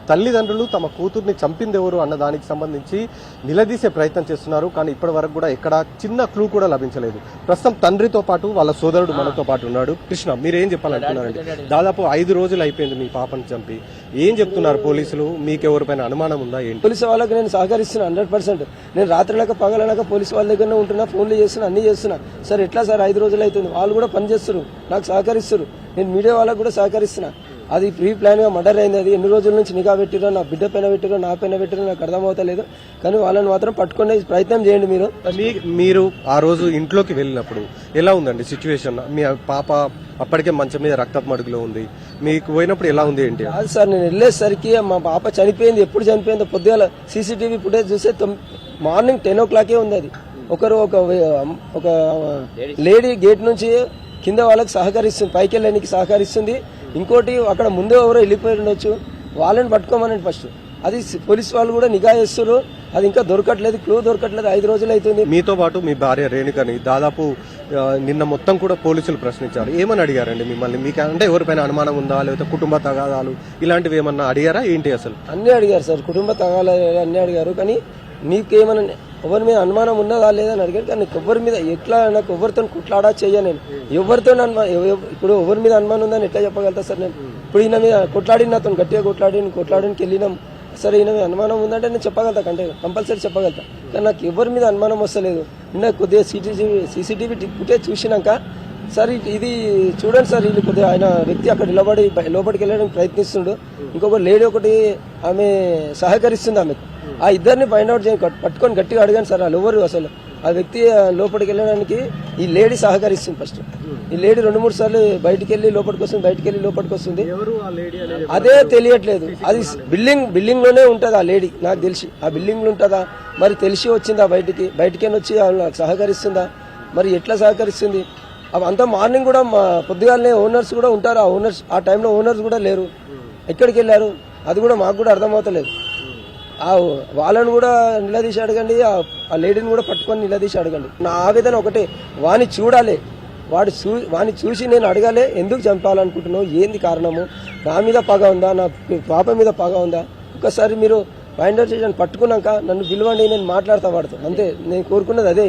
తల్లిదండ్రులు తమ కూతుర్ని చంపిందెవరు అన్న దానికి సంబంధించి నిలదీసే ప్రయత్నం చేస్తున్నారు. కానీ ఇప్పటి వరకు కూడా ఎక్కడ చిన్న క్లూ కూడా లభించలేదు. ప్రస్తుతం తండ్రితో పాటు వాళ్ళ సోదరుడు మనతో పాటు ఉన్నాడు. కృష్ణ, మీరేం చెప్పాలంటున్నారండి? దాదాపు 5 రోజులు అయిపోయింది మీ పాపను చంపి. ఏం చెప్తున్నారు పోలీసులు? మీకెవరిపైన అనుమానం ఉందా ఏంటి? పోలీసు వాళ్ళకి నేను సహకరిస్తున్నా 100%. నేను రాత్రిలాక పగలనాక పోలీసు వాళ్ళ దగ్గరనే ఉంటున్నా, ఫోన్లు చేస్తున్నా, అన్ని చేస్తున్నా. సార్ ఎట్లా సార్ 5 రోజులు అవుతుంది, వాళ్ళు కూడా పని చేస్తారు, నాకు సహకరిస్తారు. నేను మీడియా వాళ్ళకు కూడా సహకరిస్తున్నా. అది ప్రీ ప్లాన్ గా మర్డర్ అయింది. అది ఎన్ని రోజుల నుంచి నిఘా పెట్టిరో, నా బిడ్డ పైన పెట్టిరో, నా పైన పెట్టిరో నాకు అర్థమవుతలేదు. కానీ వాళ్ళని మాత్రం పట్టుకునే ప్రయత్నం చేయండి మీరు. మీరు ఆ రోజు ఇంట్లోకి వెళ్ళినప్పుడు ఎలా ఉందండి సిచ్యువేషన్? మీ పాప అప్పటికే మంచం మీద రక్తపు మడుగులో ఉంది. మీకు పోయినప్పుడు ఎలా ఉంది ఏంటి? కాదు సార్, నేను వెళ్ళేసరికి మా పాప చనిపోయింది. ఎప్పుడు చనిపోయిందో పొద్దుగాల సీసీటీవీ ఫుటేజ్ చూస్తే మార్నింగ్ 10 o'clock ఉంది. అది ఒక లేడీ గేట్ నుంచి కింద వాళ్ళకి సహకరిస్తుంది, పైకి వెళ్ళడానికి సహకరిస్తుంది. ఇంకోటి అక్కడ ముందే ఎవరో వెళ్ళిపోయి ఉండొచ్చు, వాళ్ళని పట్టుకోమనండి ఫస్ట్. అది పోలీసు వాళ్ళు కూడా నిఘా చేస్తారు. అది ఇంకా దొరకట్లేదు, క్లూ దొరకట్లేదు. 5 రోజులు అవుతుంది. మీతో పాటు మీ భార్య రేణుకని దాదాపు నిన్న మొత్తం కూడా పోలీసులు ప్రశ్నించారు. ఏమని అడిగారండి మిమ్మల్ని? మీకు అంటే ఎవరిపైన అనుమానం ఉందా, లేకపోతే కుటుంబ తగాదాలు ఇలాంటివి ఏమన్నా అడిగారా ఏంటి? అసలు అన్నీ అడిగారు సార్, కుటుంబ తగాదాలు అన్నీ అడిగారు. కానీ మీకేమన్నా ఎవరి మీద అనుమానం ఉన్నదా లేదా అని అడిగారు. కానీ ఎవరి మీద ఎట్లా, నాకు ఎవరితో కుట్లాడా చెయ్య. నేను ఎవరితో ఇప్పుడు ఎవరి మీద అనుమానం ఉందని ఎట్లా చెప్పగలుగుతా సార్? నేను ఇప్పుడు ఈయన మీద కొట్లాడి, నాతో గట్టిగా కొట్లాడికి వెళ్ళినాం. సరే ఈయన మీద అనుమానం ఉందంటే నేను చెప్పగలుగుతా, అంటే కంపల్సరీ చెప్పగలుగుతా. కానీ నాకు ఎవరి మీద అనుమానం వస్తలేదు. నిన్న కొద్దిగా సీసీటీవీ ఫుటేజ్ చూసినాక సార్ ఇది చూడండి సార్, వీళ్ళు కొద్దిగా ఆయన వ్యక్తి అక్కడ నిలబడి లోపలికి వెళ్ళడానికి ప్రయత్నిస్తుండు. ఇంకొక లేడీ ఒకటి ఆమె సహకరిస్తుంది ఆమెకు. ఆ ఇద్దరిని ఫైండ్ అవుట్ చేయండి, పట్టుకొని గట్టిగా అడగండి సార్. వాళ్ళు ఎవరు అసలు ఆ వ్యక్తి లోపలికి వెళ్ళడానికి ఈ లేడీ సహకరిస్తుంది. ఫస్ట్ ఈ లేడీ 2-3 సార్లు బయటికి వెళ్ళి లోపలికి వస్తుంది, బయటికి వెళ్ళి లోపలికి వస్తుంది. అదే తెలియట్లేదు. అది బిల్డింగ్ లోనే ఉంటది ఆ లేడీ, నాకు తెలిసి ఆ బిల్డింగ్ లో ఉంటుందా మరి, తెలిసి వచ్చిందా బయటికి వచ్చి సహకరిస్తుందా మరి, ఎట్లా సహకరిస్తుంది? అంతా మార్నింగ్ కూడా పొద్దుగాలనే ఓనర్స్ కూడా ఉంటారు. ఆ టైంలో ఓనర్స్ కూడా లేరు. ఎక్కడికి వెళ్ళారు అది కూడా మాకు కూడా అర్థమవుతలేదు. వాళ్ళని కూడా నిలదీసి అడగండి, ఆ లేడీని కూడా పట్టుకొని నిలదీసి అడగండి. నా ఆవేదన ఒకటే, వాడిని చూడాలి, వాడిని చూసి నేను అడగాలి, ఎందుకు చంపాలనుకుంటున్నావు, ఏంది కారణము, నా మీద పగ ఉందా, నా పాప మీద పగ ఉందా? ఒకసారి మీరు ఫైండ్ అవుట్ చేసి పట్టుకున్నాక నన్ను పిలవండి, నేను మాట్లాడతా వాడుతాను. అంతే, నేను కోరుకున్నది అదే.